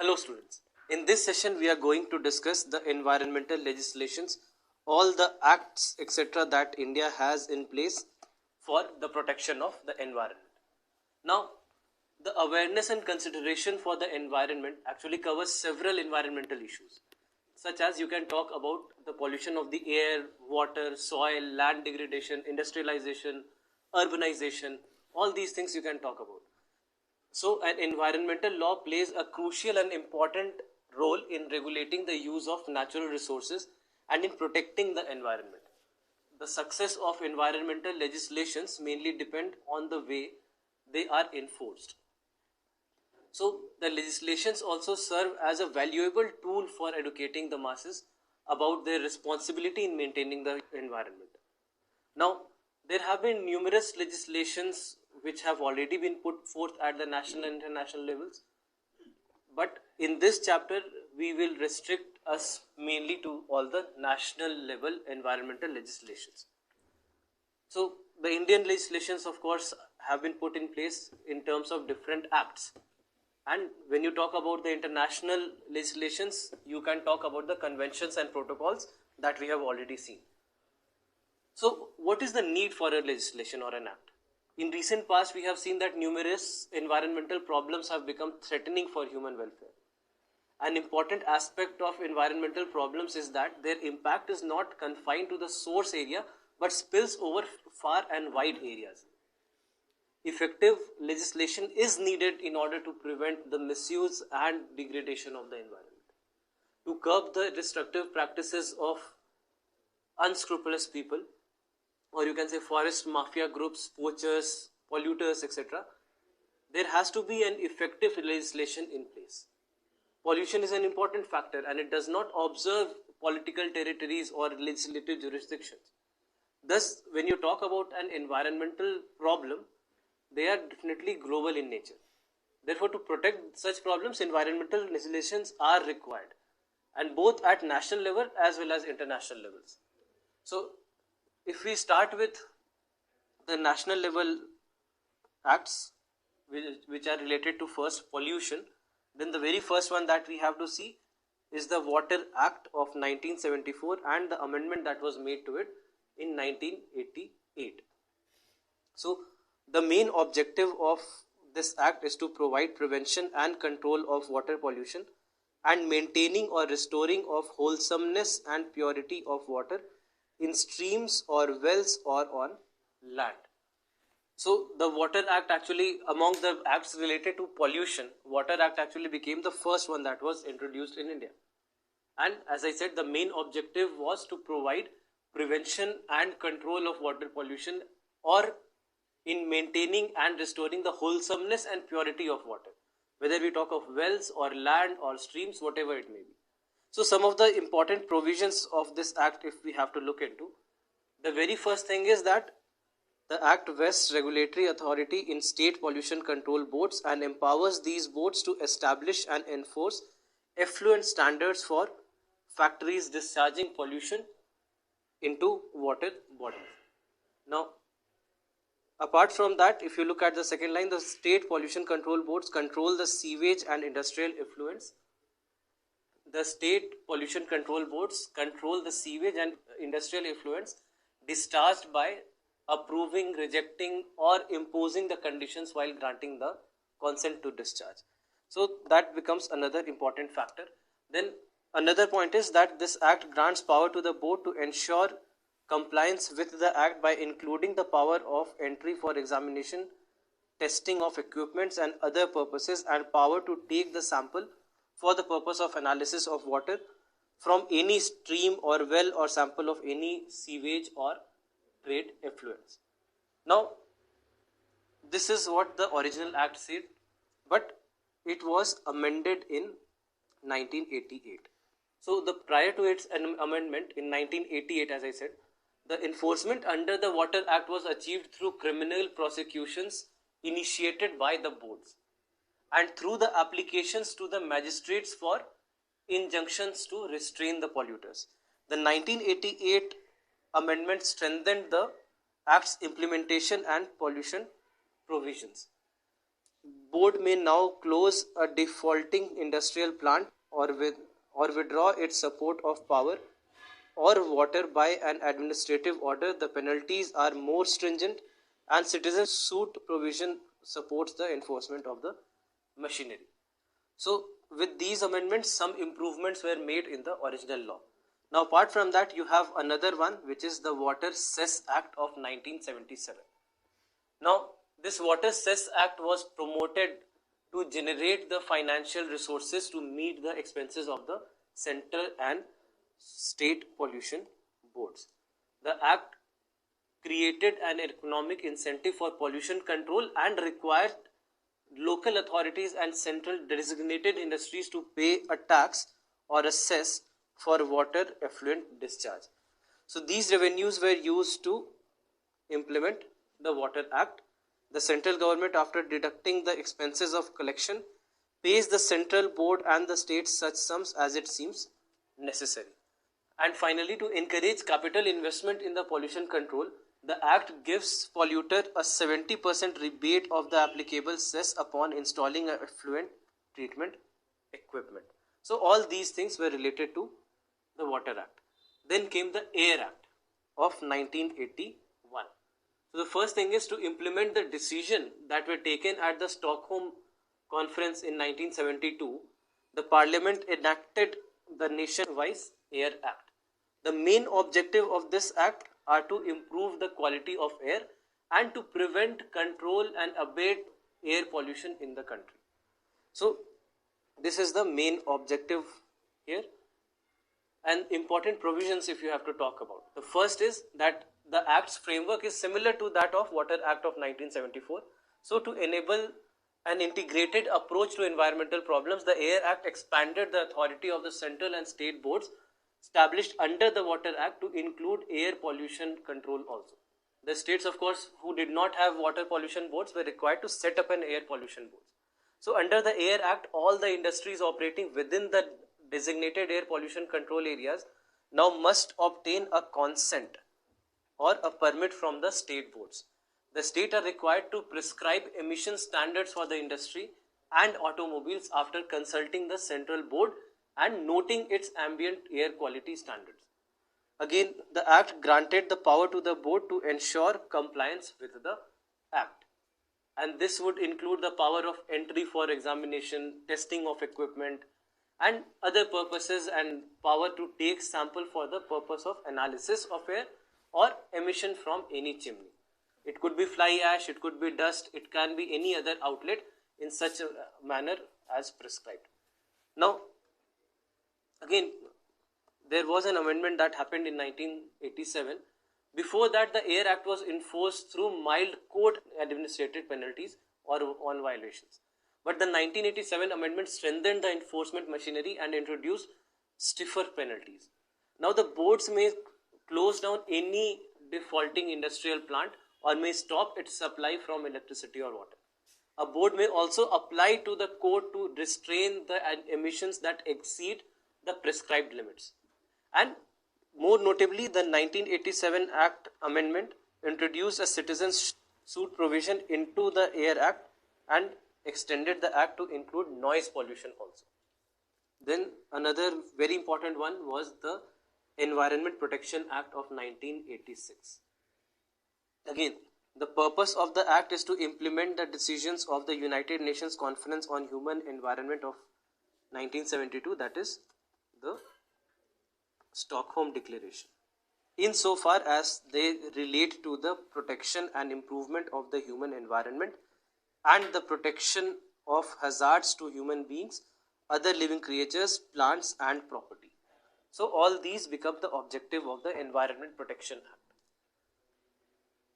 Hello students. In this session we are going to discuss the environmental legislations, all the acts etc. that India has in place for the protection of the environment. Now the awareness and consideration for the environment actually covers several environmental issues, such as you can talk about the pollution of the air, water, soil, land degradation, industrialization, urbanization, all these things you can talk about. So an environmental law plays a crucial and important role in regulating the use of natural resources and in protecting the environment. The success of environmental legislations mainly depend on the way they are enforced. So the legislations also serve as a valuable tool for educating the masses about their responsibility in maintaining the environment. Now, there have been numerous legislations which have already been put forth at the national and international levels, but in this chapter we will restrict us mainly to all the national level environmental legislations. So the Indian legislations of course have been put in place in terms of different acts, and when you talk about the international legislations you can talk about the conventions and protocols that we have already seen. So what is the need for a legislation or an act? In recent past we have seen that numerous environmental problems have become threatening for human welfare. An important aspect of environmental problems is that their impact is not confined to the source area but spills over far and wide areas. Effective legislation is needed in order to prevent the misuse and degradation of the environment, to curb the destructive practices of unscrupulous people, or you can say forest mafia groups, poachers, polluters, etc. There has to be an effective legislation in place. Pollution is an important factor and it does not observe political territories or legislative jurisdictions. Thus, when you talk about an environmental problem, they are definitely global in nature. Therefore, to protect such problems, environmental legislations are required, and both at national level as well as international levels. So, if we start with the national level acts which are related to first pollution, then the very first one that we have to see is the Water Act of 1974 and the amendment that was made to it in 1988. So the main objective of this act is to provide prevention and control of water pollution and maintaining or restoring of wholesomeness and purity of water in streams or wells or on land. So the Water Act actually, among the acts related to pollution, Water Act actually became the first one that was introduced in India. And as I said, the main objective was to provide prevention and control of water pollution, or in maintaining and restoring the wholesomeness and purity of water, whether we talk of wells or land or streams, whatever it may be. So some of the important provisions of this act, if we have to look into, the very first thing is that the act vests regulatory authority in state pollution control boards and empowers these boards to establish and enforce effluent standards for factories discharging pollution into water bodies. Now, apart from that, if you look at the second line, the state pollution control boards control the sewage and industrial effluents. The state pollution control boards control the sewage and industrial effluents discharged by approving, rejecting, or imposing the conditions while granting the consent to discharge. So that becomes another important factor. Then another point is that this act grants power to the board to ensure compliance with the act by including the power of entry for examination, testing of equipments and other purposes, and power to take the sample for the purpose of analysis of water from any stream or well or sample of any sewage or trade effluents. Now, this is what the original act said, but it was amended in 1988. So the prior to its amendment in 1988, as I said, the enforcement under the Water Act was achieved through criminal prosecutions initiated by the boards and through the applications to the magistrates for injunctions to restrain the polluters. The 1988 amendment strengthened the Act's implementation and pollution provisions. board may now close a defaulting industrial plant or withdraw its support of power or water by an administrative order. The penalties are more stringent, and citizen suit provision supports the enforcement of the machinery. So with these amendments, some improvements were made in the original law. Now apart from that, you have another one, which is the Water Cess Act of 1977. Now this Water Cess Act was promoted to generate the financial resources to meet the expenses of the central and state pollution boards. The act created an economic incentive for pollution control and required local authorities and central designated industries to pay a tax or a cess for water effluent discharge. So these revenues were used to implement the Water Act. The central government, after deducting the expenses of collection, pays the central board and the states such sums as it seems necessary. And finally, to encourage capital investment in the pollution control, the Act gives polluter a 70% rebate of the applicable cess upon installing a effluent treatment equipment. So all these things were related to the Water Act. Then came the Air Act of 1981. So the first thing is to implement the decision that were taken at the Stockholm Conference in 1972. The Parliament enacted the nation-wide Air Act. The main objective of this act are to improve the quality of air and to prevent, control and abate air pollution in the country. So this is the main objective here, and important provisions if you have to talk about. The first is that the act's framework is similar to that of Water Act of 1974. So to enable an integrated approach to environmental problems, the Air Act expanded the authority of the central and state boards established under the Water Act to include air pollution control also. The states, of course, who did not have water pollution boards were required to set up an air pollution board. So under the Air Act, all the industries operating within the designated air pollution control areas now must obtain a consent or a permit from the state boards. The state are required to prescribe emission standards for the industry and automobiles after consulting the central board and noting its ambient air quality standards. Again, the Act granted the power to the board to ensure compliance with the Act. And this would include the power of entry for examination, testing of equipment, and other purposes, and power to take sample for the purpose of analysis of air or emission from any chimney. It could be fly ash, it could be dust, it can be any other outlet in such a manner as prescribed. Now, again, there was an amendment that happened in 1987. Before that, the Air Act was enforced through mild court administrative penalties or on violations. But the 1987 amendment strengthened the enforcement machinery and introduced stiffer penalties. Now the boards may close down any defaulting industrial plant or may stop its supply from electricity or water. A board may also apply to the court to restrain the emissions that exceed the prescribed limits. And more notably, the 1987 Act amendment introduced a citizen's suit provision into the Air Act and extended the Act to include noise pollution also. Then another very important one was the Environment Protection Act of 1986. Again, the purpose of the Act is to implement the decisions of the United Nations Conference on Human Environment of 1972, that is the Stockholm Declaration, insofar as they relate to the protection and improvement of the human environment and the protection of hazards to human beings, other living creatures, plants and property. So all these become the objective of the Environment Protection Act.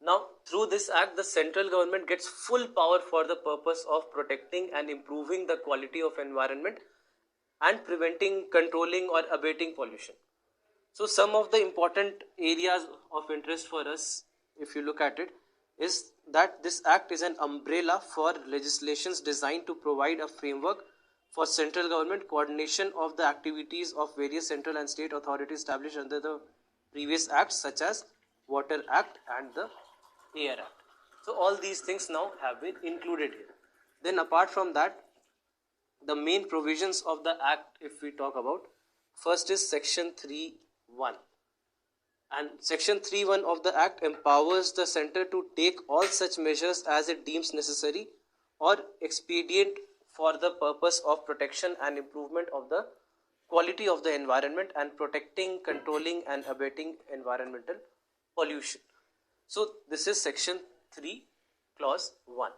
Now through this act, the central government gets full power for the purpose of protecting and improving the quality of environment and preventing, controlling or abating pollution. So some of the important areas of interest for us, if you look at it, is that this act is an umbrella for legislations designed to provide a framework for central government coordination of the activities of various central and state authorities established under the previous acts such as Water Act and the Air Act. So all these things now have been included here. Then apart from that, the main provisions of the act, if we talk about, first is section 3(1). And section 3(1) of the act empowers the center to take all such measures as it deems necessary or expedient for the purpose of protection and improvement of the quality of the environment and protecting, controlling and abating environmental pollution. So this is section 3, clause 1.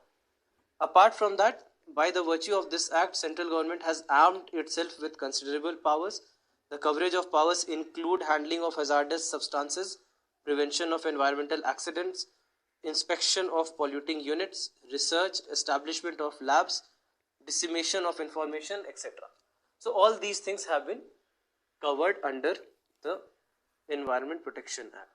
Apart from that, by the virtue of this act, central government has armed itself with considerable powers. The coverage of powers include handling of hazardous substances, prevention of environmental accidents, inspection of polluting units, research, establishment of labs, dissemination of information, etc. So all these things have been covered under the Environment Protection Act.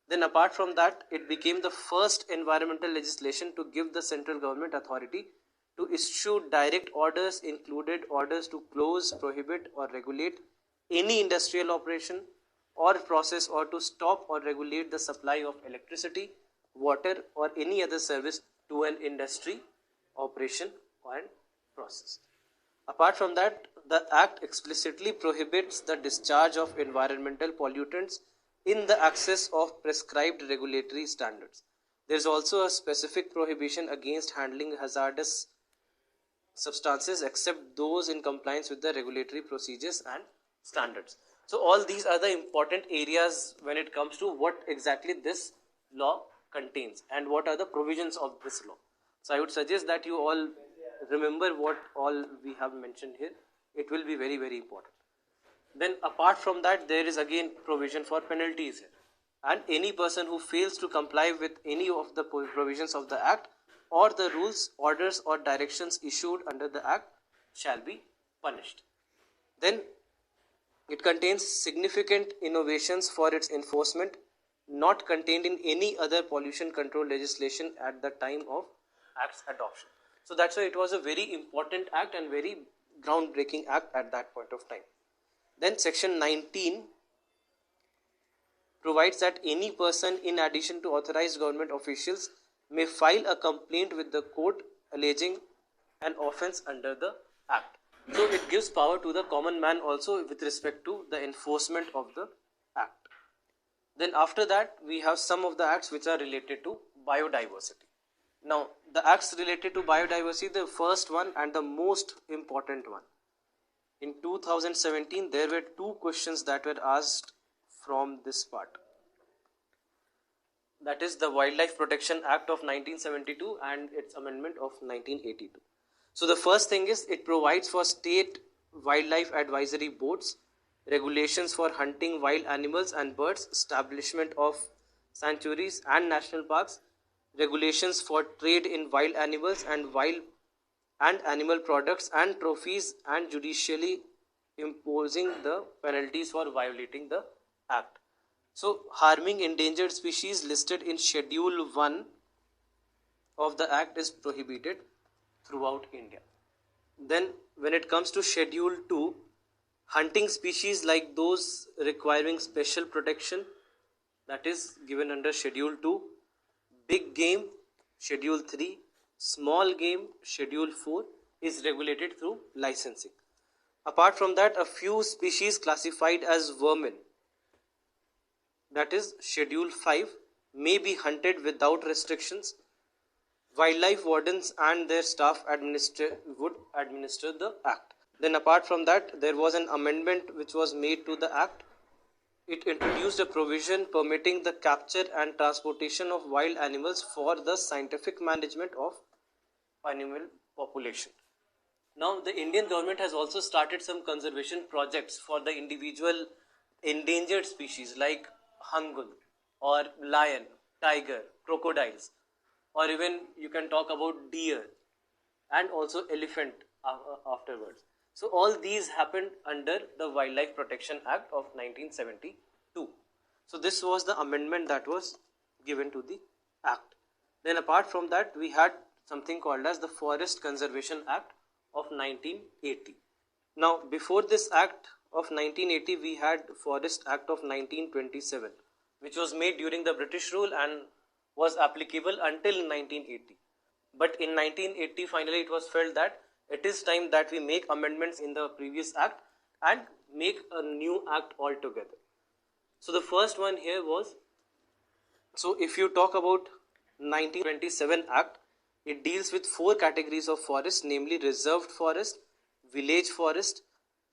Then apart from that, it became the first environmental legislation to give the central government authority to issue direct orders, included orders to close, prohibit or regulate any industrial operation or process, or to stop or regulate the supply of electricity, water or any other service to an industry, operation and process. Apart from that, the Act explicitly prohibits the discharge of environmental pollutants in the excess of prescribed regulatory standards. There is also a specific prohibition against handling hazardous substances except those in compliance with the regulatory procedures and standards. So all these are the important areas when it comes to what exactly this law contains and what are the provisions of this law. So I would suggest that you all remember what all we have mentioned here. It will be very, very important. Then apart from that, there is again provision for penalties here. And any person who fails to comply with any of the provisions of the Act or the rules, orders or directions issued under the Act shall be punished. Then it contains significant innovations for its enforcement not contained in any other pollution control legislation at the time of Act's adoption. So that's why it was a very important Act and very groundbreaking Act at that point of time. Then section 19 provides that any person in addition to authorized government officials may file a complaint with the court alleging an offence under the Act. So it gives power to the common man also with respect to the enforcement of the Act. Then after that, we have some of the acts which are related to biodiversity. Now, the acts related to biodiversity, the first one and the most important one. In 2017, there were 2 questions that were asked from this part. That is the Wildlife Protection Act of 1972 and its amendment of 1982. So the first thing is, it provides for state wildlife advisory boards, regulations for hunting wild animals and birds, establishment of sanctuaries and national parks, regulations for trade in wild animals and wild and animal products and trophies, and judicially imposing the penalties for violating the Act. So harming endangered species listed in Schedule 1 of the Act is prohibited throughout India. Then when it comes to Schedule 2, hunting species like those requiring special protection, that is given under Schedule 2, big game, Schedule 3, small game, Schedule 4 is regulated through licensing. Apart from that, a few species classified as vermin, that is Schedule 5, may be hunted without restrictions. Wildlife wardens and their staff would administer the Act. Then apart from that, there was an amendment which was made to the Act. It introduced a provision permitting the capture and transportation of wild animals for the scientific management of animal population. Now, the Indian government has also started some conservation projects for the individual endangered species like hangun or lion, tiger, crocodiles, or even you can talk about deer and also elephant afterwards. So all these happened under the Wildlife Protection Act of 1972. So this was the amendment that was given to the Act. Then apart from that, we had something called as the Forest Conservation Act of 1980. Now before this Act of 1980, we had Forest Act of 1927, which was made during the British rule and was applicable until 1980. But in 1980, finally it was felt that it is time that we make amendments in the previous act and make a new act altogether. So the first one here was, so if you talk about 1927 Act, it deals with 4 categories of forest, namely reserved forest, village forest,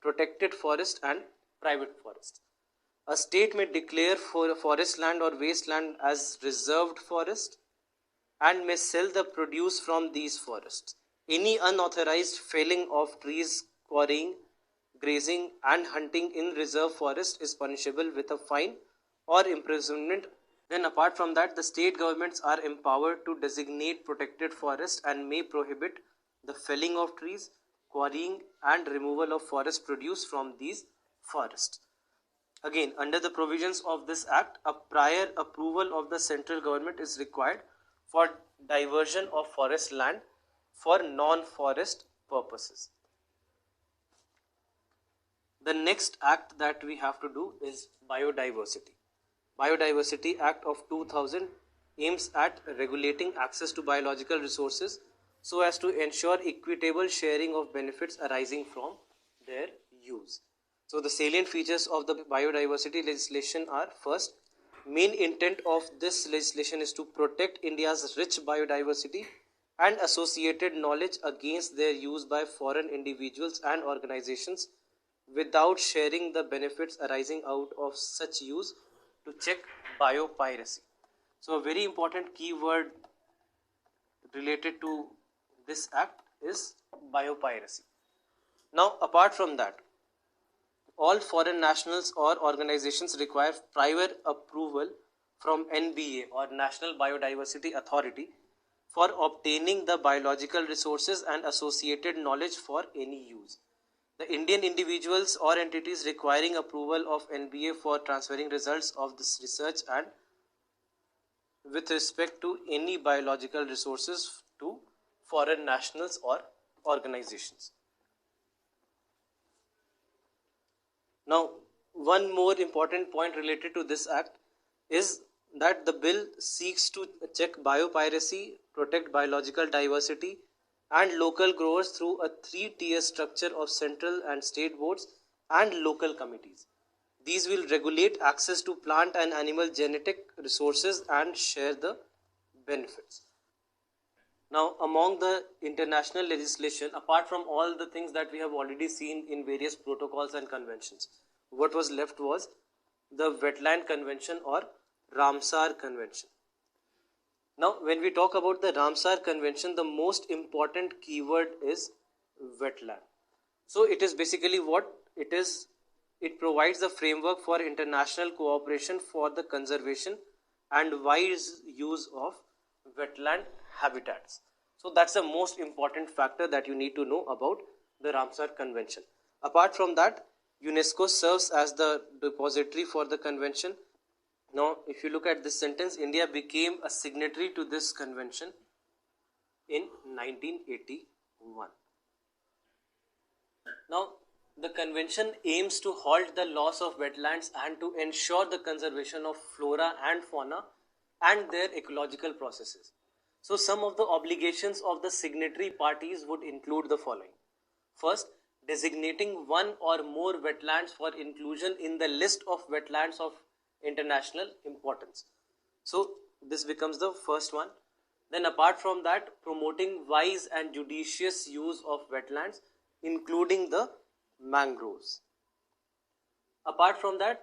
protected forest and private forest. A state may declare for forest land or wasteland as reserved forest and may sell the produce from these forests. Any unauthorized felling of trees, quarrying, grazing and hunting in reserve forest is punishable with a fine or imprisonment. Then apart from that, the state governments are empowered to designate protected forest and may prohibit the felling of trees, quarrying and removal of forest produce from these forests. Again, under the provisions of this act, a prior approval of the central government is required for diversion of forest land for non-forest purposes. The next act that we have to do is biodiversity. Biodiversity Act of 2000 aims at regulating access to biological resources so as to ensure equitable sharing of benefits arising from their use. So the salient features of the biodiversity legislation are: first, main intent of this legislation is to protect India's rich biodiversity and associated knowledge against their use by foreign individuals and organizations without sharing the benefits arising out of such use, to check biopiracy. So a very important keyword related to this act is biopiracy. Now apart from that, all foreign nationals or organizations require prior approval from NBA or National Biodiversity Authority for obtaining the biological resources and associated knowledge for any use. The Indian individuals or entities requiring approval of NBA for transferring results of this research and with respect to any biological resources to foreign nationals or organizations. Now, one more important point related to this act is that the bill seeks to check biopiracy, protect biological diversity and local growers through a 3-tier structure of central and state boards and local committees. These will regulate access to plant and animal genetic resources and share the benefits. Now, among the international legislation, apart from all the things that we have already seen in various protocols and conventions, what was left was the Wetland Convention or RAMSER Convention. Now, when we talk about the RAMSER Convention, the most important keyword is wetland. So, it is basically what it is. It provides a framework for international cooperation for the conservation and wise use of wetland habitats. So, that's the most important factor that you need to know about the RAMSER Convention. Apart from that, UNESCO serves as the depository for the convention. Now, if you look at this sentence, India became a signatory to this convention in 1981. Now, the convention aims to halt the loss of wetlands and to ensure the conservation of flora and fauna and their ecological processes. So, some of the obligations of the signatory parties would include the following. First, designating one or more wetlands for inclusion in the list of wetlands of international importance. So, this becomes the first one. Then apart from that, promoting wise and judicious use of wetlands, including the mangroves. Apart from that,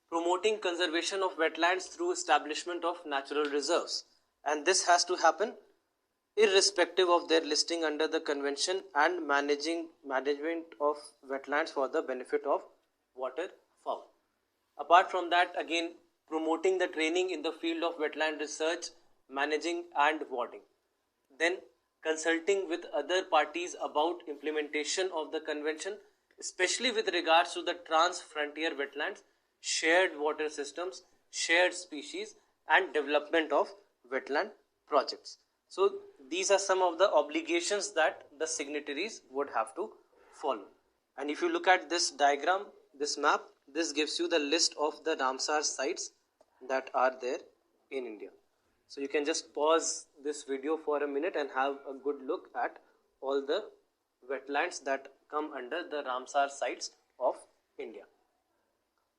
promoting conservation of wetlands through establishment of natural reserves, and this has to happen irrespective of their listing under the convention, and management of wetlands for the benefit of waterfowl. Apart from that, again, promoting the training in the field of wetland research, managing and warding. Then consulting with other parties about implementation of the convention, especially with regards to the trans-frontier wetlands, shared water systems, shared species and development of wetland projects. So these are some of the obligations that the signatories would have to follow. And if you look at this diagram, this map, this gives you the list of the Ramsar sites that are there in India. So you can just pause this video for a minute and have a good look at all the wetlands that come under the Ramsar sites of India.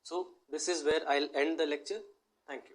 So this is where I'll end the lecture. Thank you.